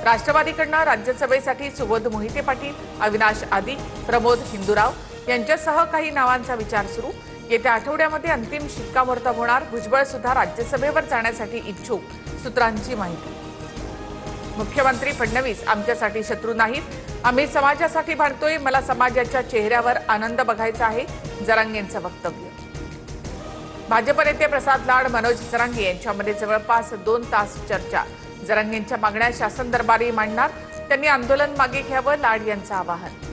राष्ट्रवादीकडनं राज्यसभेसाठी सुबोध मोहिते पाटील, अविनाश आदी, प्रमोद हिंदूराव यांच्यासह काही नावांचा विचार सुरू। येत्या आठवड्यामध्ये अंतिम शिक्कामोर्तब होणार। भुजबळ सुद्धा राज्यसभेवर जाण्यासाठी इच्छुक, सूत्रांची माहिती। मुख्यमंत्री फडणवीस आमच्यासाठी शत्रू नाहीत, आम्ही समाजासाठी भांडतोय, मला समाजाच्या चेहऱ्यावर आनंद बघायचा आहे, जरांगेंचं वक्तव्य। भाजप नेते प्रसाद लाड, मनोज जरांगे यांच्यामध्ये जवळपास 2 तास चर्चा। जरांगेंच्या मागण्या शासन दरबारी मांडणार, त्यांनी आंदोलन मागे घ्यावं, लाड यांचं आवाहन।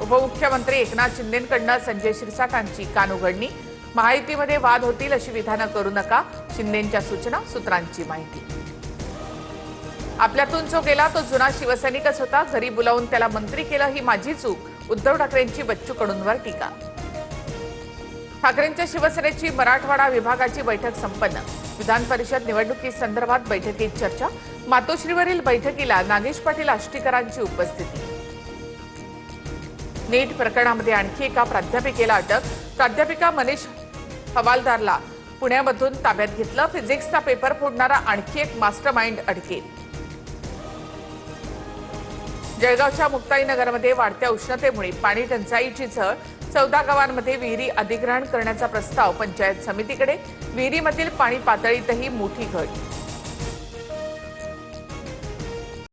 उपमुख्यमंत्री एकनाथ शिंदेंकडनं संजय शिरसाटांची कानउघडणी, महायुतीमध्ये वाद होतील अशी विधानं करू नका, शिंदेंच्या सूचना, सूत्रांची माहिती। आपल्यातून जो गेला तो जुना शिवसैनिकच होता, घरी बोलावून त्याला मंत्री केलं ही माझी चूक, उद्धव ठाकरेंची बच्चू कडूंवर टीका। ठाकरेंच्या शिवसेनेची मराठवाडा विभागाची बैठक संपन्न, विधान परिषद निवडणुकीसंदर्भात बैठकीत चर्चा। मातोश्रीवरील बैठकीला नागेश पाटील आष्टीकरांची उपस्थिती। नीट प्रकरणामध्ये आणखी एका प्राध्यापिकेला अटक, प्राध्यापिका मनीष हवालदारला पुण्यामधून ताब्यात घेतलं, फिजिक्सचा पेपर फोडणारा आणखी एक मास्टरमाइंड अटकेत। जळगावच्या मुक्ताईनगरमध्ये वाढत्या उष्णतेमुळे पाणी टंचाईची झळ, 14 गावांमध्ये विहिरी अधिग्रहण करण्याचा प्रस्ताव पंचायत समितीकडे, विहिरीमधील पाणी पातळीतही मोठी घट।